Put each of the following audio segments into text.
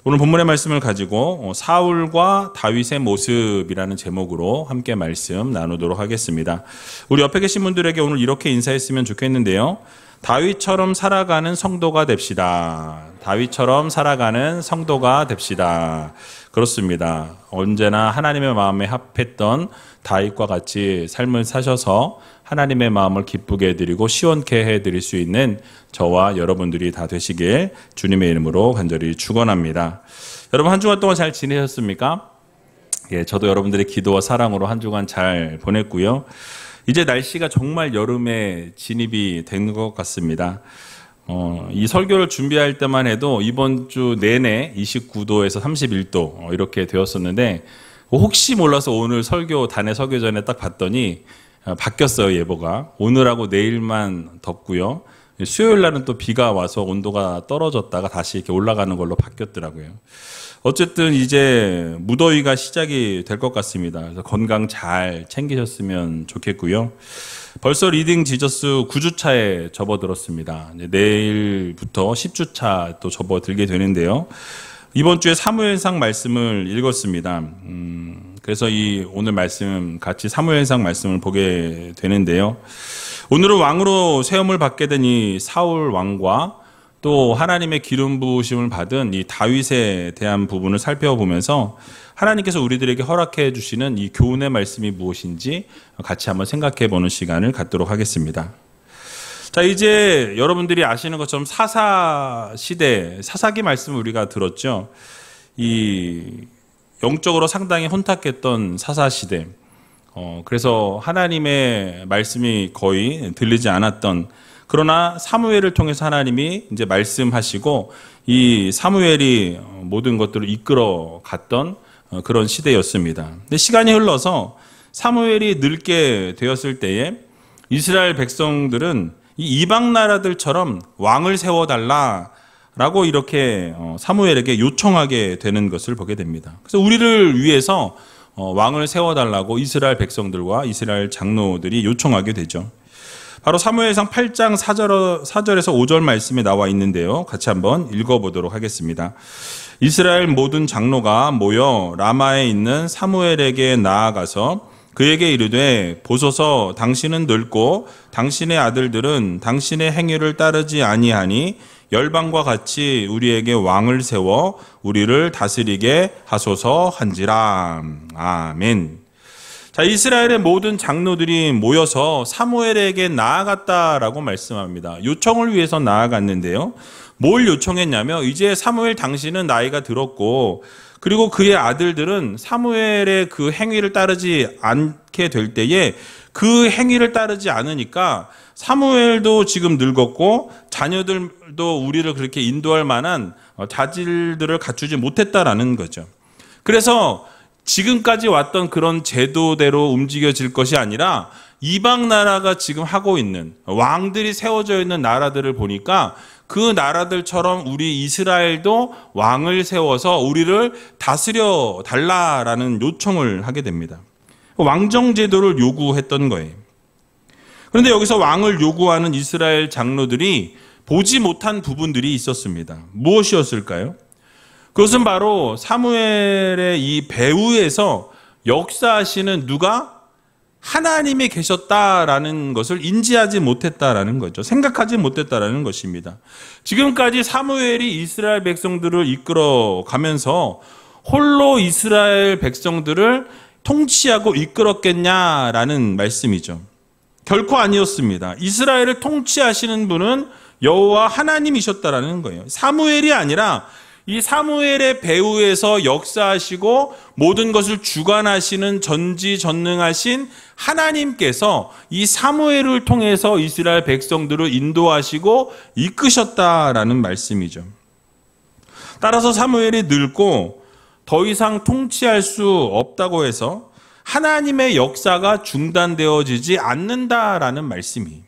오늘 본문의 말씀을 가지고 사울과 다윗의 모습이라는 제목으로 함께 말씀 나누도록 하겠습니다. 우리 옆에 계신 분들에게 오늘 이렇게 인사했으면 좋겠는데요. 다윗처럼 살아가는 성도가 됩시다. 다윗처럼 살아가는 성도가 됩시다. 그렇습니다. 언제나 하나님의 마음에 합했던 다윗과 같이 삶을 사셔서 하나님의 마음을 기쁘게 해드리고 시원케 해드릴 수 있는 저와 여러분들이 다 되시길 주님의 이름으로 간절히 축원합니다. 여러분 한 주간 동안 잘 지내셨습니까? 예, 저도 여러분들의 기도와 사랑으로 한 주간 잘 보냈고요. 이제 날씨가 정말 여름에 진입이 된 것 같습니다. 이 설교를 준비할 때만 해도 이번 주 내내 29도에서 31도 이렇게 되었었는데 혹시 몰라서 오늘 설교 단에 서기 전에 딱 봤더니 바뀌었어요. 예보가 오늘하고 내일만 덥고요. 수요일 날은 또 비가 와서 온도가 떨어졌다가 다시 이렇게 올라가는 걸로 바뀌었더라고요. 어쨌든 이제 무더위가 시작이 될 것 같습니다. 그래서 건강 잘 챙기셨으면 좋겠고요. 벌써 리딩 지저스 9주차에 접어들었습니다. 내일부터 10주차 또 접어들게 되는데요. 이번 주에 사무엘상 말씀을 읽었습니다. 그래서 이 오늘 말씀 같이 사무엘상 말씀을 보게 되는데요. 오늘은 왕으로 세움을 받게 된 이 사울 왕과 또 하나님의 기름 부으심을 받은 이 다윗에 대한 부분을 살펴보면서 하나님께서 우리들에게 허락해 주시는 이 교훈의 말씀이 무엇인지 같이 한번 생각해 보는 시간을 갖도록 하겠습니다. 자, 이제 여러분들이 아시는 것처럼 사사 시대, 사사기 말씀을 우리가 들었죠. 이 영적으로 상당히 혼탁했던 사사 시대. 그래서 하나님의 말씀이 거의 들리지 않았던, 그러나 사무엘을 통해서 하나님이 이제 말씀하시고 이 사무엘이 모든 것들을 이끌어 갔던 그런 시대였습니다. 근데 시간이 흘러서 사무엘이 늙게 되었을 때에 이스라엘 백성들은 이 이방 나라들처럼 왕을 세워달라라고 이렇게 사무엘에게 요청하게 되는 것을 보게 됩니다. 그래서 우리를 위해서 왕을 세워달라고 이스라엘 백성들과 이스라엘 장로들이 요청하게 되죠. 바로 사무엘상 8장 4절에서 5절 말씀에 나와 있는데요. 같이 한번 읽어보도록 하겠습니다. 이스라엘 모든 장로가 모여 라마에 있는 사무엘에게 나아가서 그에게 이르되 보소서 당신은 늙고 당신의 아들들은 당신의 행위를 따르지 아니하니 열방과 같이 우리에게 왕을 세워 우리를 다스리게 하소서 한지라. 아멘. 자, 이스라엘의 모든 장로들이 모여서 사무엘에게 나아갔다라고 말씀합니다. 요청을 위해서 나아갔는데요. 뭘 요청했냐면 이제 사무엘 당신은 나이가 들었고 그리고 그의 아들들은 사무엘의 그 행위를 따르지 않게 될 때에 그 행위를 따르지 않으니까 사무엘도 지금 늙었고 자녀들도 우리를 그렇게 인도할 만한 자질들을 갖추지 못했다라는 거죠. 그래서 지금까지 왔던 그런 제도대로 움직여질 것이 아니라 이방 나라가 지금 하고 있는 왕들이 세워져 있는 나라들을 보니까 그 나라들처럼 우리 이스라엘도 왕을 세워서 우리를 다스려 달라라는 요청을 하게 됩니다. 왕정 제도를 요구했던 거예요. 그런데 여기서 왕을 요구하는 이스라엘 장로들이 보지 못한 부분들이 있었습니다. 무엇이었을까요? 그것은 바로 사무엘의 이 배후에서 역사하시는 누가 하나님이 계셨다라는 것을 인지하지 못했다라는 거죠. 생각하지 못했다라는 것입니다. 지금까지 사무엘이 이스라엘 백성들을 이끌어 가면서 홀로 이스라엘 백성들을 통치하고 이끌었겠냐라는 말씀이죠. 결코 아니었습니다. 이스라엘을 통치하시는 분은 여호와 하나님이셨다라는 거예요. 사무엘이 아니라 이 사무엘의 배후에서 역사하시고 모든 것을 주관하시는 전지전능하신 하나님께서 이 사무엘을 통해서 이스라엘 백성들을 인도하시고 이끄셨다라는 말씀이죠. 따라서 사무엘이 늙고 더 이상 통치할 수 없다고 해서 하나님의 역사가 중단되어지지 않는다라는 말씀이.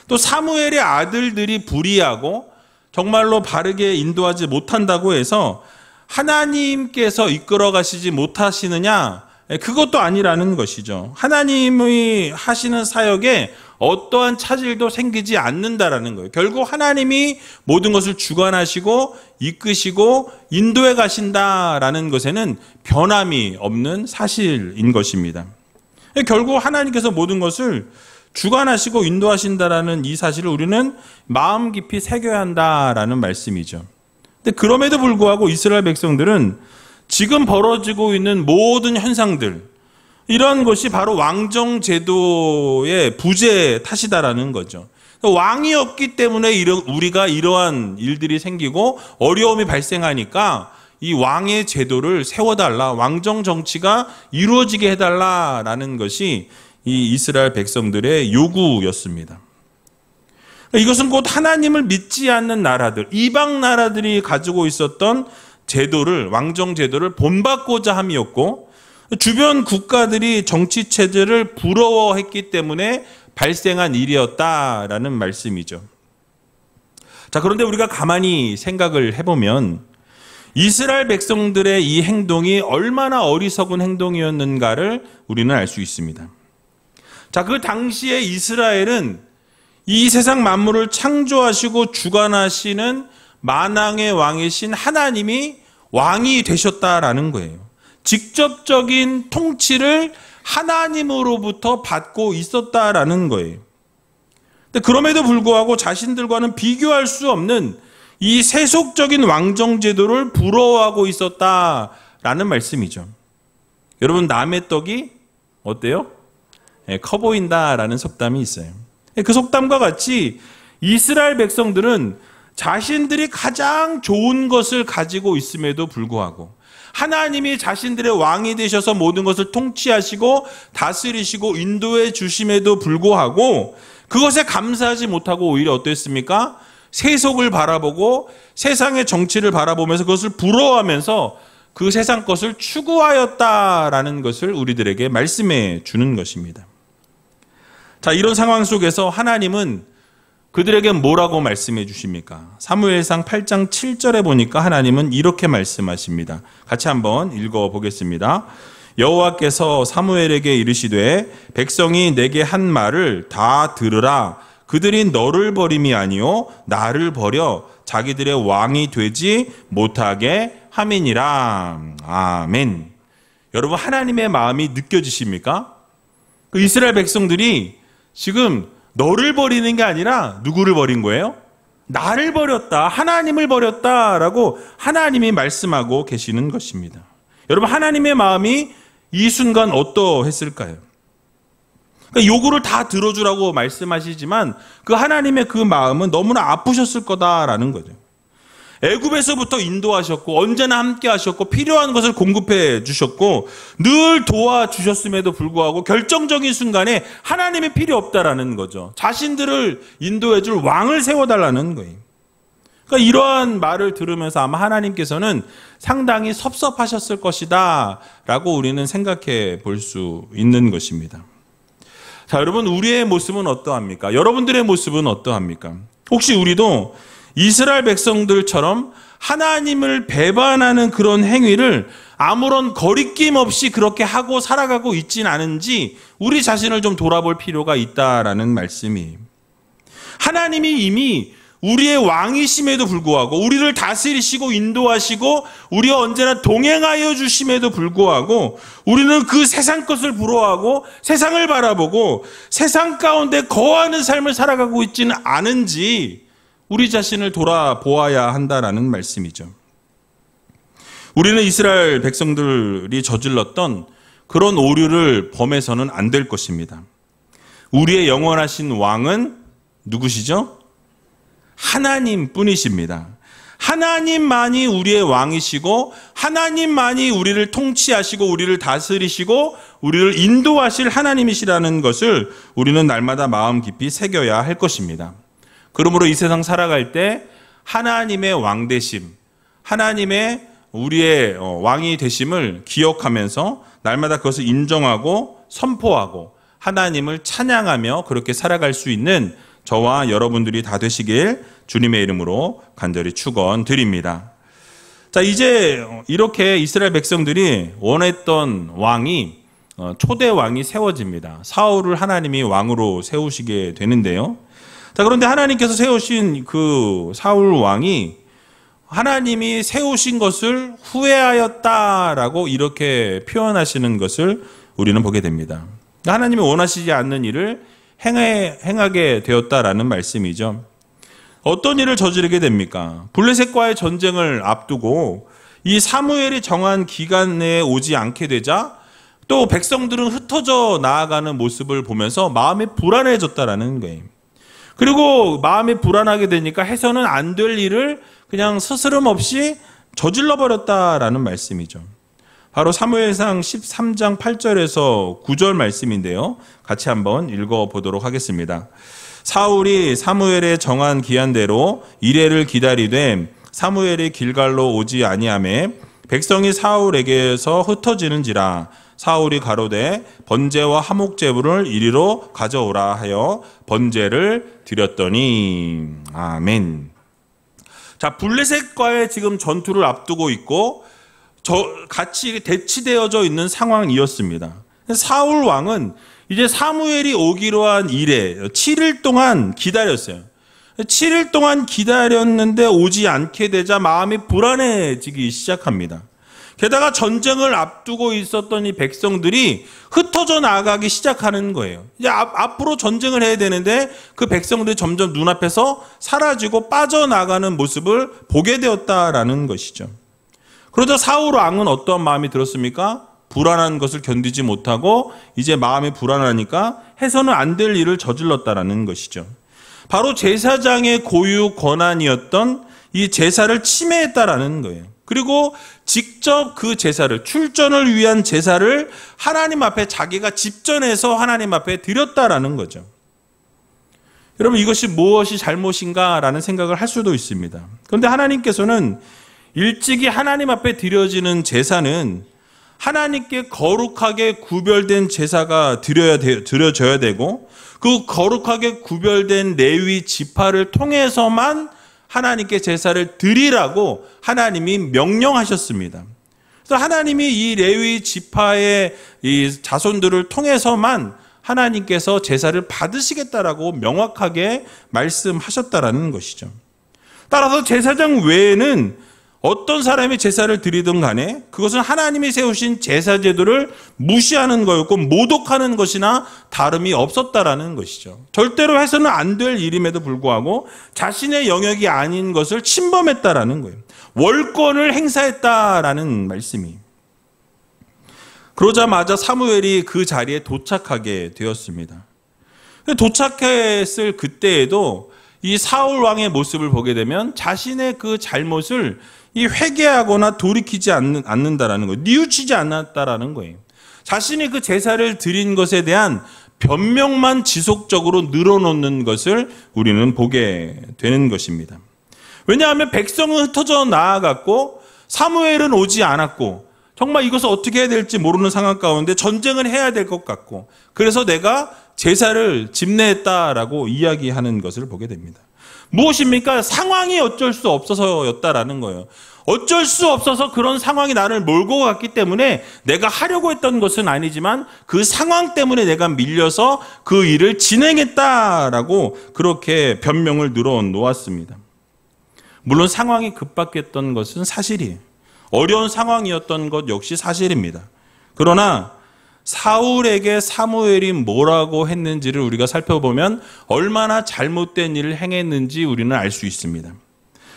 또 사무엘의 아들들이 불의하고 정말로 바르게 인도하지 못한다고 해서 하나님께서 이끌어 가시지 못하시느냐? 그것도 아니라는 것이죠. 하나님이 하시는 사역에 어떠한 차질도 생기지 않는다라는 거예요. 결국 하나님이 모든 것을 주관하시고 이끄시고 인도해 가신다라는 것에는 변함이 없는 사실인 것입니다. 결국 하나님께서 모든 것을 주관하시고 인도하신다라는 이 사실을 우리는 마음 깊이 새겨야 한다라는 말씀이죠. 근데 그럼에도 불구하고 이스라엘 백성들은 지금 벌어지고 있는 모든 현상들, 이런 것이 바로 왕정 제도의 부재 탓이다라는 거죠. 왕이 없기 때문에 우리가 이러한 일들이 생기고 어려움이 발생하니까 이 왕의 제도를 세워달라, 왕정 정치가 이루어지게 해달라라는 것이 이 이스라엘 백성들의 요구였습니다. 이것은 곧 하나님을 믿지 않는 나라들, 이방 나라들이 가지고 있었던 제도를, 왕정 제도를 본받고자 함이었고, 주변 국가들이 정치 체제를 부러워했기 때문에 발생한 일이었다라는 말씀이죠. 자, 그런데 우리가 가만히 생각을 해보면 이스라엘 백성들의 이 행동이 얼마나 어리석은 행동이었는가를 우리는 알 수 있습니다. 자, 그 당시에 이스라엘은 이 세상 만물을 창조하시고 주관하시는 만왕의 왕이신 하나님이 왕이 되셨다라는 거예요. 직접적인 통치를 하나님으로부터 받고 있었다라는 거예요. 근데 그럼에도 불구하고 자신들과는 비교할 수 없는 이 세속적인 왕정 제도를 부러워하고 있었다라는 말씀이죠. 여러분, 남의 떡이 어때요? 커 보인다라는 속담이 있어요. 그 속담과 같이 이스라엘 백성들은 자신들이 가장 좋은 것을 가지고 있음에도 불구하고 하나님이 자신들의 왕이 되셔서 모든 것을 통치하시고 다스리시고 인도해 주심에도 불구하고 그것에 감사하지 못하고 오히려 어땠습니까? 세속을 바라보고 세상의 정치를 바라보면서 그것을 부러워하면서 그 세상 것을 추구하였다라는 것을 우리들에게 말씀해 주는 것입니다. 자, 이런 상황 속에서 하나님은 그들에게 뭐라고 말씀해 주십니까? 사무엘상 8장 7절에 보니까 하나님은 이렇게 말씀하십니다. 같이 한번 읽어보겠습니다. 여호와께서 사무엘에게 이르시되 백성이 내게 한 말을 다 들으라. 그들이 너를 버림이 아니요 나를 버려 자기들의 왕이 되지 못하게 함이니라. 아멘. 여러분, 하나님의 마음이 느껴지십니까? 그 이스라엘 백성들이 지금 너를 버리는 게 아니라 누구를 버린 거예요? 나를 버렸다, 하나님을 버렸다라고 하나님이 말씀하고 계시는 것입니다. 여러분, 하나님의 마음이 이 순간 어떠했을까요? 그러니까 요구를 다 들어주라고 말씀하시지만 그 하나님의 그 마음은 너무나 아프셨을 거다라는 거죠. 애굽에서부터 인도하셨고 언제나 함께 하셨고 필요한 것을 공급해 주셨고 늘 도와주셨음에도 불구하고 결정적인 순간에 하나님이 필요 없다라는 거죠. 자신들을 인도해 줄 왕을 세워달라는 거예요. 그러니까 이러한 말을 들으면서 아마 하나님께서는 상당히 섭섭하셨을 것이다 라고 우리는 생각해 볼 수 있는 것입니다. 자, 여러분, 우리의 모습은 어떠합니까? 여러분들의 모습은 어떠합니까? 혹시 우리도 이스라엘 백성들처럼 하나님을 배반하는 그런 행위를 아무런 거리낌 없이 그렇게 하고 살아가고 있진 않은지 우리 자신을 좀 돌아볼 필요가 있다라는 말씀이에요. 하나님이 이미 우리의 왕이심에도 불구하고 우리를 다스리시고 인도하시고 우리와 언제나 동행하여 주심에도 불구하고 우리는 그 세상 것을 부러워하고 세상을 바라보고 세상 가운데 거하는 삶을 살아가고 있지는 않은지 우리 자신을 돌아보아야 한다라는 말씀이죠. 우리는 이스라엘 백성들이 저질렀던 그런 오류를 범해서는 안 될 것입니다. 우리의 영원하신 왕은 누구시죠? 하나님 뿐이십니다. 하나님만이 우리의 왕이시고 하나님만이 우리를 통치하시고 우리를 다스리시고 우리를 인도하실 하나님이시라는 것을 우리는 날마다 마음 깊이 새겨야 할 것입니다. 그러므로 이 세상 살아갈 때 하나님의 왕되심, 하나님의 우리의 왕이 되심을 기억하면서 날마다 그것을 인정하고 선포하고 하나님을 찬양하며 그렇게 살아갈 수 있는 저와 여러분들이 다 되시길 주님의 이름으로 간절히 축원드립니다. 자, 이제 이렇게 이스라엘 백성들이 원했던 왕이 초대 왕이 세워집니다. 사울을 하나님이 왕으로 세우시게 되는데요. 자, 그런데 하나님께서 세우신 그 사울 왕이 하나님이 세우신 것을 후회하였다라고 이렇게 표현하시는 것을 우리는 보게 됩니다. 하나님이 원하시지 않는 일을 행하게 되었다라는 말씀이죠. 어떤 일을 저지르게 됩니까? 블레셋과의 전쟁을 앞두고 이 사무엘이 정한 기간 내에 오지 않게 되자 또 백성들은 흩어져 나아가는 모습을 보면서 마음이 불안해졌다라는 거예요. 그리고 마음이 불안하게 되니까 해서는 안 될 일을 그냥 스스럼 없이 저질러 버렸다라는 말씀이죠. 바로 사무엘상 13장 8절에서 9절 말씀인데요. 같이 한번 읽어보도록 하겠습니다. 사울이 사무엘의 정한 기한대로 이레를 기다리되 사무엘이 길갈로 오지 아니하매 백성이 사울에게서 흩어지는지라 사울이 가로되 번제와 화목제물을 이리로 가져오라 하여 번제를 드렸더니 아멘. 자, 블레셋과의 지금 전투를 앞두고 있고 같이 대치되어져 있는 상황이었습니다. 사울 왕은 이제 사무엘이 오기로 한 이래 7일 동안 기다렸어요. 7일 동안 기다렸는데 오지 않게 되자 마음이 불안해지기 시작합니다. 게다가 전쟁을 앞두고 있었던 이 백성들이 흩어져 나가기 시작하는 거예요. 이제 앞으로 전쟁을 해야 되는데 그 백성들이 점점 눈앞에서 사라지고 빠져나가는 모습을 보게 되었다라는 것이죠. 그러자 사울 왕은 어떠한 마음이 들었습니까? 불안한 것을 견디지 못하고 이제 마음이 불안하니까 해서는 안 될 일을 저질렀다라는 것이죠. 바로 제사장의 고유 권한이었던 이 제사를 침해했다라는 거예요. 그리고 직접 그 제사를, 출전을 위한 제사를 하나님 앞에 자기가 집전해서 하나님 앞에 드렸다라는 거죠. 여러분, 이것이 무엇이 잘못인가라는 생각을 할 수도 있습니다. 그런데 하나님께서는 일찍이 하나님 앞에 드려지는 제사는 하나님께 거룩하게 구별된 제사가 드려져야 되고 그 거룩하게 구별된 레위 지파를 통해서만 하나님께 제사를 드리라고 하나님이 명령하셨습니다. 그래서 하나님이 이 레위 지파의 이 자손들을 통해서만 하나님께서 제사를 받으시겠다라고 명확하게 말씀하셨다라는 것이죠. 따라서 제사장 외에는 어떤 사람이 제사를 드리든 간에 그것은 하나님이 세우신 제사 제도를 무시하는 거였고 모독하는 것이나 다름이 없었다라는 것이죠. 절대로 해서는 안 될 일임에도 불구하고 자신의 영역이 아닌 것을 침범했다라는 거예요. 월권을 행사했다라는 말씀이. 그러자마자 사무엘이 그 자리에 도착하게 되었습니다. 도착했을 그때에도 이 사울 왕의 모습을 보게 되면 자신의 그 잘못을 회개하거나 돌이키지 않는다라는 거예요. 뉘우치지 않았다라는 거예요. 자신이 그 제사를 드린 것에 대한 변명만 지속적으로 늘어놓는 것을 우리는 보게 되는 것입니다. 왜냐하면 백성은 흩어져 나아갔고 사무엘은 오지 않았고 정말 이것을 어떻게 해야 될지 모르는 상황 가운데 전쟁을 해야 될 것 같고 그래서 내가 제사를 집례했다라고 이야기하는 것을 보게 됩니다. 무엇입니까? 상황이 어쩔 수 없어서였다라는 거예요. 어쩔 수 없어서 그런 상황이 나를 몰고 갔기 때문에 내가 하려고 했던 것은 아니지만 그 상황 때문에 내가 밀려서 그 일을 진행했다라고 그렇게 변명을 늘어놓았습니다. 물론 상황이 급박했던 것은 사실이에요. 어려운 상황이었던 것 역시 사실입니다. 그러나 사울에게 사무엘이 뭐라고 했는지를 우리가 살펴보면 얼마나 잘못된 일을 행했는지 우리는 알 수 있습니다.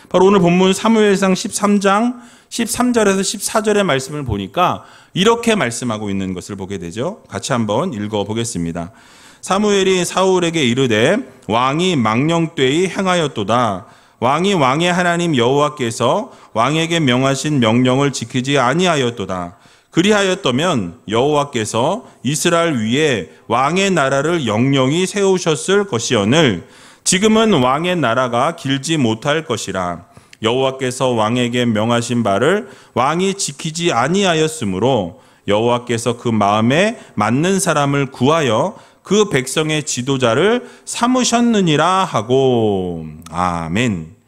바로 오늘 본문 사무엘상 13장 13절에서 14절의 말씀을 보니까 이렇게 말씀하고 있는 것을 보게 되죠. 같이 한번 읽어보겠습니다. 사무엘이 사울에게 이르되 왕이 망령되이 행하였도다. 왕이 왕의 하나님 여호와께서 왕에게 명하신 명령을 지키지 아니하였도다. 그리하였다면 여호와께서 이스라엘 위에 왕의 나라를 영영히 세우셨을 것이오늘 지금은 왕의 나라가 길지 못할 것이라. 여호와께서 왕에게 명하신 바를 왕이 지키지 아니하였으므로 여호와께서 그 마음에 맞는 사람을 구하여 그 백성의 지도자를 삼으셨느니라 하고. 아멘.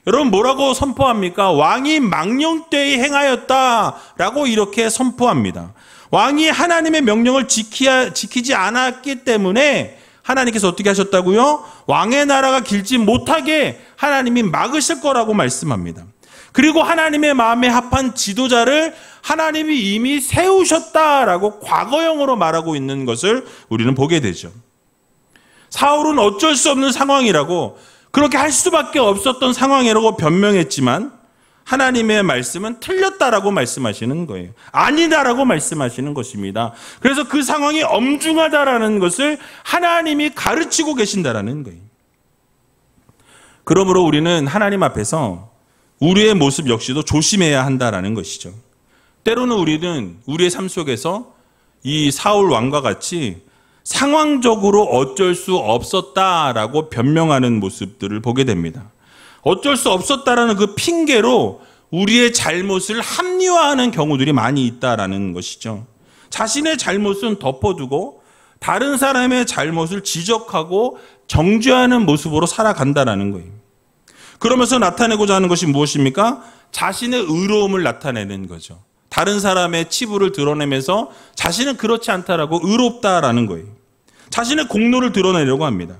여러분 뭐라고 선포합니까? 왕이 망령되이 행하였다라고 이렇게 선포합니다. 왕이 하나님의 명령을 지키지 않았기 때문에 하나님께서 어떻게 하셨다고요? 왕의 나라가 길지 못하게 하나님이 막으실 거라고 말씀합니다. 그리고 하나님의 마음에 합한 지도자를 하나님이 이미 세우셨다라고 과거형으로 말하고 있는 것을 우리는 보게 되죠. 사울은 어쩔 수 없는 상황이라고, 그렇게 할 수밖에 없었던 상황이라고 변명했지만 하나님의 말씀은 틀렸다라고 말씀하시는 거예요. 아니다라고 말씀하시는 것입니다. 그래서 그 상황이 엄중하다라는 것을 하나님이 가르치고 계신다라는 거예요. 그러므로 우리는 하나님 앞에서 우리의 모습 역시도 조심해야 한다라는 것이죠. 때로는 우리는 우리의 삶 속에서 이 사울 왕과 같이 상황적으로 어쩔 수 없었다라고 변명하는 모습들을 보게 됩니다. 어쩔 수 없었다라는 그 핑계로 우리의 잘못을 합리화하는 경우들이 많이 있다라는 것이죠. 자신의 잘못은 덮어두고 다른 사람의 잘못을 지적하고 정죄하는 모습으로 살아간다라는 거예요. 그러면서 나타내고자 하는 것이 무엇입니까? 자신의 의로움을 나타내는 거죠. 다른 사람의 치부를 드러내면서 자신은 그렇지 않다라고 의롭다라는 거예요. 자신의 공로를 드러내려고 합니다.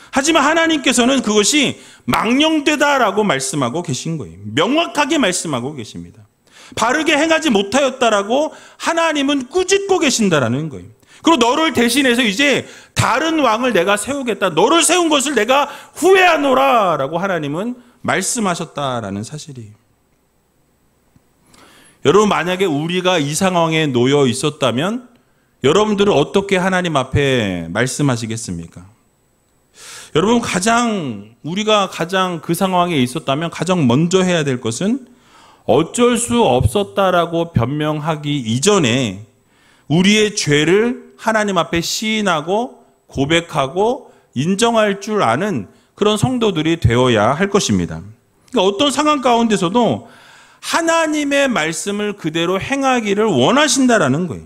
하지만 하나님께서는 그것이 망령되다라고 말씀하고 계신 거예요. 명확하게 말씀하고 계십니다. 바르게 행하지 못하였다라고 하나님은 꾸짖고 계신다라는 거예요. 그리고 너를 대신해서 이제 다른 왕을 내가 세우겠다. 너를 세운 것을 내가 후회하노라라고 하나님은 말씀하셨다라는 사실이에요. 여러분, 만약에 우리가 이 상황에 놓여 있었다면 여러분들은 어떻게 하나님 앞에 말씀하시겠습니까? 여러분, 우리가 가장 그 상황에 있었다면 가장 먼저 해야 될 것은 어쩔 수 없었다라고 변명하기 이전에 우리의 죄를 하나님 앞에 시인하고 고백하고 인정할 줄 아는 그런 성도들이 되어야 할 것입니다. 그러니까 어떤 상황 가운데서도 하나님의 말씀을 그대로 행하기를 원하신다라는 거예요.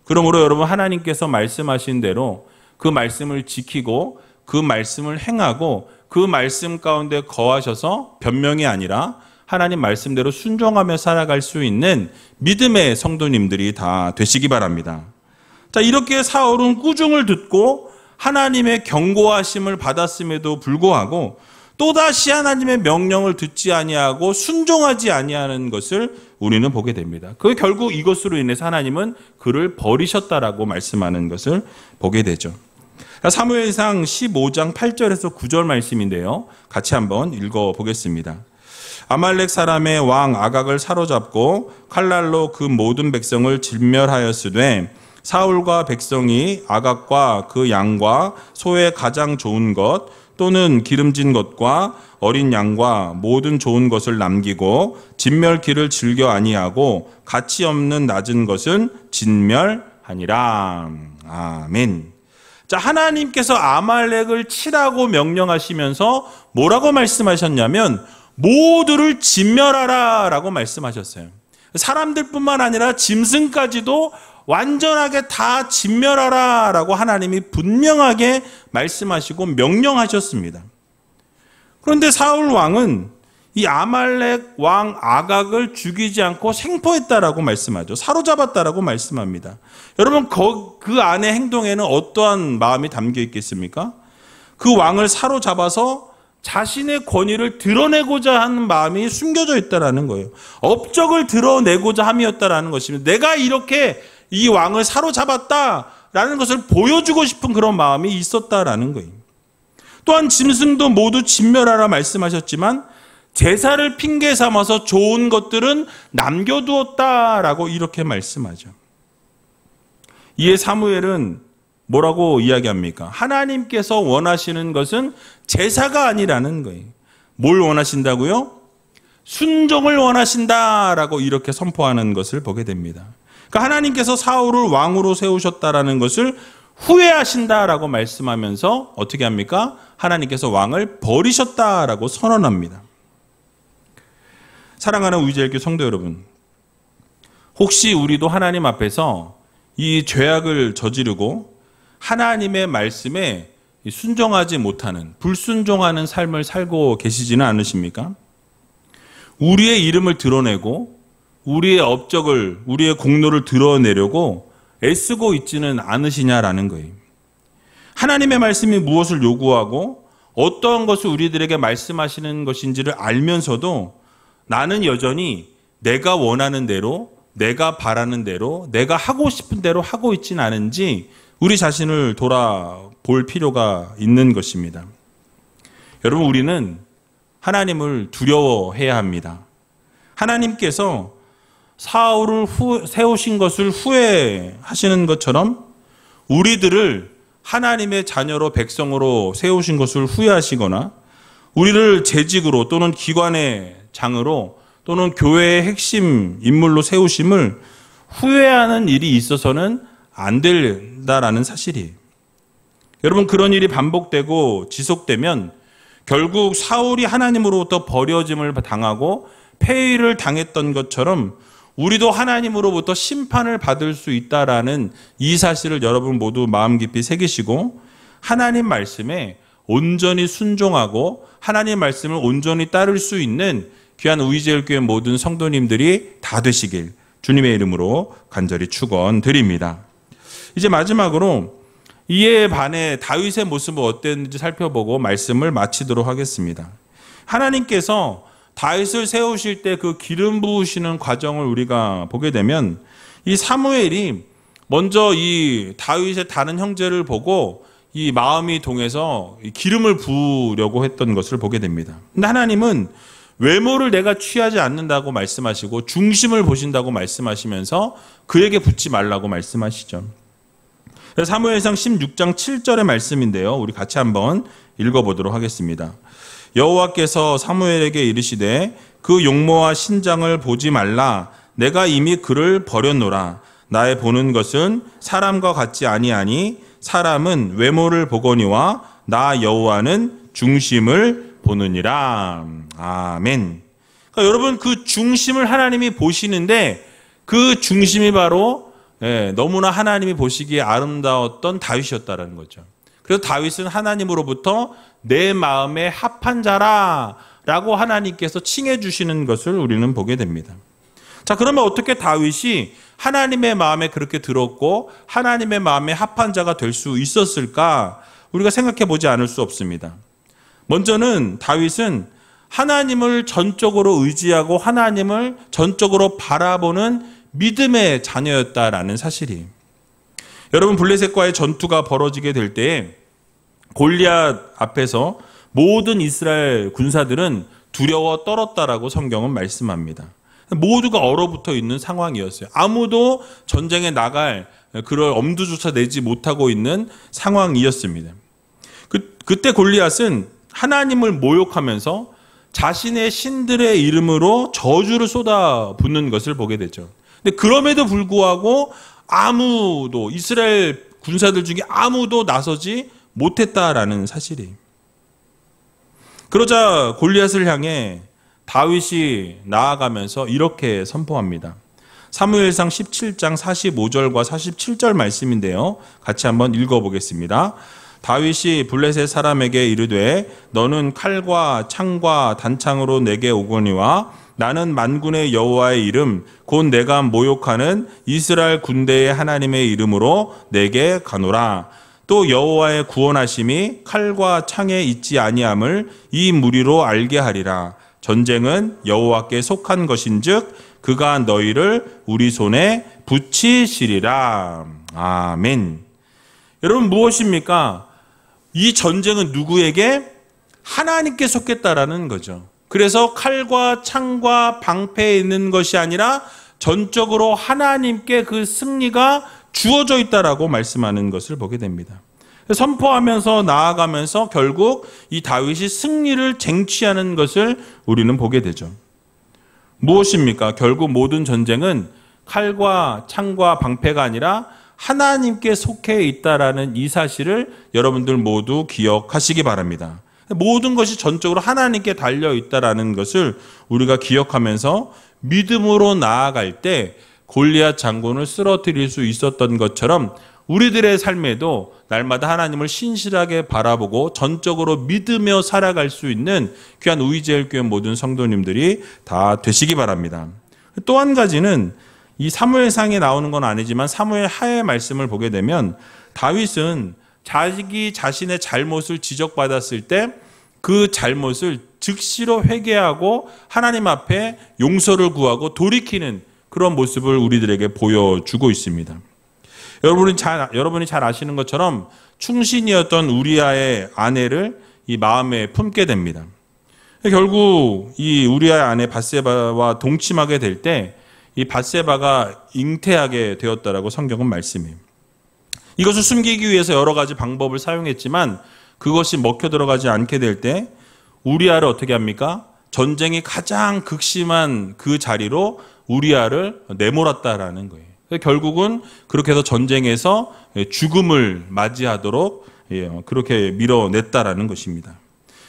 그러므로 여러분, 하나님께서 말씀하신 대로 그 말씀을 지키고 그 말씀을 행하고 그 말씀 가운데 거하셔서 변명이 아니라 하나님 말씀대로 순종하며 살아갈 수 있는 믿음의 성도님들이 다 되시기 바랍니다. 자, 이렇게 사울은 꾸중을 듣고 하나님의 경고하심을 받았음에도 불구하고 또다시 하나님의 명령을 듣지 아니하고 순종하지 아니하는 것을 우리는 보게 됩니다. 그 결국 이것으로 인해서 하나님은 그를 버리셨다라고 말씀하는 것을 보게 되죠. 사무엘상 15장 8절에서 9절 말씀인데요. 같이 한번 읽어보겠습니다. 아말렉 사람의 왕 아각을 사로잡고 칼날로 그 모든 백성을 진멸하였으되 사울과 백성이 아각과 그 양과 소의 가장 좋은 것 또는 기름진 것과 어린 양과 모든 좋은 것을 남기고 진멸기를 즐겨 아니하고 가치 없는 낮은 것은 진멸하니라. 아멘. 자, 하나님께서 아말렉을 치라고 명령하시면서 뭐라고 말씀하셨냐면 모두를 진멸하라 라고 말씀하셨어요. 사람들뿐만 아니라 짐승까지도 완전하게 다 진멸하라 라고 하나님이 분명하게 말씀하시고 명령하셨습니다. 그런데 사울 왕은 이 아말렉 왕 아각을 죽이지 않고 생포했다라고 말씀하죠. 사로잡았다라고 말씀합니다. 여러분, 그 안의 행동에는 어떠한 마음이 담겨 있겠습니까? 그 왕을 사로잡아서 자신의 권위를 드러내고자 하는 마음이 숨겨져 있다라는 거예요. 업적을 드러내고자 함이었다라는 것입니다. 내가 이렇게 이 왕을 사로잡았다라는 것을 보여주고 싶은 그런 마음이 있었다라는 거예요. 또한 짐승도 모두 진멸하라 말씀하셨지만 제사를 핑계 삼아서 좋은 것들은 남겨두었다라고 이렇게 말씀하죠. 이에 사무엘은 뭐라고 이야기합니까? 하나님께서 원하시는 것은 제사가 아니라는 거예요. 뭘 원하신다고요? 순종을 원하신다라고 이렇게 선포하는 것을 보게 됩니다. 그러니까 하나님께서 사울을 왕으로 세우셨다라는 것을 후회하신다라고 말씀하면서 어떻게 합니까? 하나님께서 왕을 버리셨다라고 선언합니다. 사랑하는 위즈엘교 성도 여러분, 혹시 우리도 하나님 앞에서 이 죄악을 저지르고 하나님의 말씀에 순종하지 못하는, 불순종하는 삶을 살고 계시지는 않으십니까? 우리의 이름을 드러내고 우리의 업적을, 우리의 공로를 드러내려고 애쓰고 있지는 않으시냐라는 거예요. 하나님의 말씀이 무엇을 요구하고 어떠한 것을 우리들에게 말씀하시는 것인지를 알면서도 나는 여전히 내가 원하는 대로, 내가 바라는 대로, 내가 하고 싶은 대로 하고 있지는 않은지 우리 자신을 돌아볼 필요가 있는 것입니다. 여러분, 우리는 하나님을 두려워해야 합니다. 하나님께서 사울을 세우신 것을 후회하시는 것처럼 우리들을 하나님의 자녀로 백성으로 세우신 것을 후회하시거나 우리를 재직으로 또는 기관의 장으로 또는 교회의 핵심 인물로 세우심을 후회하는 일이 있어서는 안 된다라는 사실이에요. 여러분, 그런 일이 반복되고 지속되면 결국 사울이 하나님으로부터 버려짐을 당하고 폐위를 당했던 것처럼 우리도 하나님으로부터 심판을 받을 수 있다라는 이 사실을 여러분 모두 마음 깊이 새기시고 하나님 말씀에 온전히 순종하고 하나님 말씀을 온전히 따를 수 있는 귀한 우이제일교회 모든 성도님들이 다 되시길 주님의 이름으로 간절히 축원드립니다. 이제 마지막으로 이에 반해 다윗의 모습은 어땠는지 살펴보고 말씀을 마치도록 하겠습니다. 하나님께서 다윗을 세우실 때 그 기름 부으시는 과정을 우리가 보게 되면 이 사무엘이 먼저 이 다윗의 다른 형제를 보고 이 마음이 동해서 기름을 부으려고 했던 것을 보게 됩니다. 근데 하나님은 외모를 내가 취하지 않는다고 말씀하시고 중심을 보신다고 말씀하시면서 그에게 붓지 말라고 말씀하시죠. 사무엘상 16장 7절의 말씀인데요. 우리 같이 한번 읽어보도록 하겠습니다. 여호와께서 사무엘에게 이르시되 그 용모와 신장을 보지 말라. 내가 이미 그를 버렸노라. 나의 보는 것은 사람과 같지 아니하니 사람은 외모를 보거니와 나 여호와는 중심을 보느니라. 아멘. 그러니까 여러분, 그 중심을 하나님이 보시는데 그 중심이 바로 너무나 하나님이 보시기에 아름다웠던 다윗이었다라는 거죠. 그래서 다윗은 하나님으로부터 내 마음에 합한 자라라고 하나님께서 칭해 주시는 것을 우리는 보게 됩니다. 자, 그러면 어떻게 다윗이 하나님의 마음에 그렇게 들었고 하나님의 마음에 합한 자가 될 수 있었을까? 우리가 생각해 보지 않을 수 없습니다. 먼저는 다윗은 하나님을 전적으로 의지하고 하나님을 전적으로 바라보는 믿음의 자녀였다라는 사실이. 여러분, 블레셋과의 전투가 벌어지게 될 때에 골리앗 앞에서 모든 이스라엘 군사들은 두려워 떨었다라고 성경은 말씀합니다. 모두가 얼어붙어 있는 상황이었어요. 아무도 전쟁에 나갈 그럴 엄두조차 내지 못하고 있는 상황이었습니다. 그때 골리앗은 하나님을 모욕하면서 자신의 신들의 이름으로 저주를 쏟아붓는 것을 보게 되죠. 근데 그럼에도 불구하고 아무도, 이스라엘 군사들 중에 아무도 나서지 못했다라는 사실이. 그러자 골리앗을 향해 다윗이 나아가면서 이렇게 선포합니다. 사무엘상 17장 45절과 47절 말씀인데요. 같이 한번 읽어보겠습니다. 다윗이 블레셋 사람에게 이르되 너는 칼과 창과 단창으로 내게 오거니와 나는 만군의 여호와의 이름 곧 내가 모욕하는 이스라엘 군대의 하나님의 이름으로 내게 가노라. 또 여호와의 구원하심이 칼과 창에 있지 아니함을 이 무리로 알게 하리라. 전쟁은 여호와께 속한 것인즉 그가 너희를 우리 손에 붙이시리라. 아멘. 여러분, 무엇입니까? 이 전쟁은 누구에게? 하나님께 속했다라는 거죠. 그래서 칼과 창과 방패에 있는 것이 아니라 전적으로 하나님께 그 승리가 주어져 있다라고 말씀하는 것을 보게 됩니다. 선포하면서 나아가면서 결국 이 다윗이 승리를 쟁취하는 것을 우리는 보게 되죠. 무엇입니까? 결국 모든 전쟁은 칼과 창과 방패가 아니라 하나님께 속해 있다라는 이 사실을 여러분들 모두 기억하시기 바랍니다. 모든 것이 전적으로 하나님께 달려 있다라는 것을 우리가 기억하면서 믿음으로 나아갈 때 골리앗 장군을 쓰러뜨릴 수 있었던 것처럼 우리들의 삶에도 날마다 하나님을 신실하게 바라보고 전적으로 믿으며 살아갈 수 있는 귀한 우이제일교회 모든 성도님들이 다 되시기 바랍니다. 또 한 가지는 이 사무엘상에 나오는 건 아니지만 사무엘 하의 말씀을 보게 되면 다윗은 자기 자신의 잘못을 지적받았을 때 그 잘못을 즉시로 회개하고 하나님 앞에 용서를 구하고 돌이키는 그런 모습을 우리들에게 보여주고 있습니다. 여러분이 잘 아시는 것처럼 충신이었던 우리아의 아내를 이 마음에 품게 됩니다. 결국 이 우리아의 아내 밧세바와 동침하게 될 때 이 밧세바가 잉태하게 되었다라고 성경은 말씀해요. 이것을 숨기기 위해서 여러 가지 방법을 사용했지만 그것이 먹혀 들어가지 않게 될 때 우리아를 어떻게 합니까? 전쟁이 가장 극심한 그 자리로 우리아를 내몰았다라는 거예요. 결국은 그렇게 해서 전쟁에서 죽음을 맞이하도록 그렇게 밀어냈다라는 것입니다.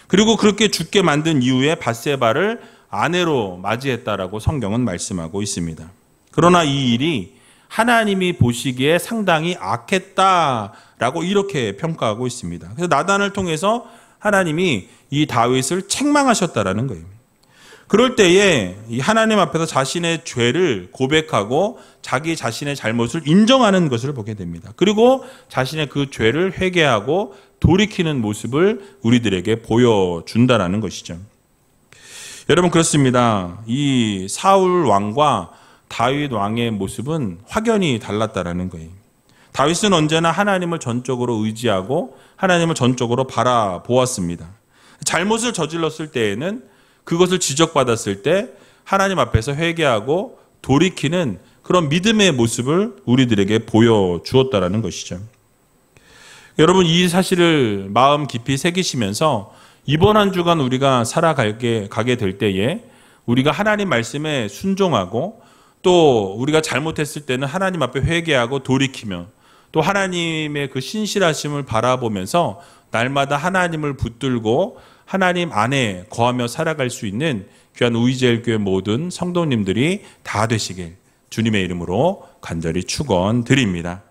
그리고 그렇게 죽게 만든 이후에 밧세바를 아내로 맞이했다라고 성경은 말씀하고 있습니다. 그러나 이 일이 하나님이 보시기에 상당히 악했다라고 이렇게 평가하고 있습니다. 그래서 나단을 통해서 하나님이 이 다윗을 책망하셨다라는 거예요. 그럴 때에 이 하나님 앞에서 자신의 죄를 고백하고 자기 자신의 잘못을 인정하는 것을 보게 됩니다. 그리고 자신의 그 죄를 회개하고 돌이키는 모습을 우리들에게 보여준다라는 것이죠. 여러분 그렇습니다. 이 사울 왕과 다윗 왕의 모습은 확연히 달랐다라는 거예요. 다윗은 언제나 하나님을 전적으로 의지하고 하나님을 전적으로 바라보았습니다. 잘못을 저질렀을 때에는 그것을 지적받았을 때 하나님 앞에서 회개하고 돌이키는 그런 믿음의 모습을 우리들에게 보여주었다라는 것이죠. 여러분 이 사실을 마음 깊이 새기시면서 이번 한 주간 우리가 가게 될 때에 우리가 하나님 말씀에 순종하고 또 우리가 잘못했을 때는 하나님 앞에 회개하고 돌이키며 또 하나님의 그 신실하심을 바라보면서 날마다 하나님을 붙들고 하나님 안에 거하며 살아갈 수 있는 귀한 우이제일교회 모든 성도님들이 다 되시길 주님의 이름으로 간절히 축원드립니다.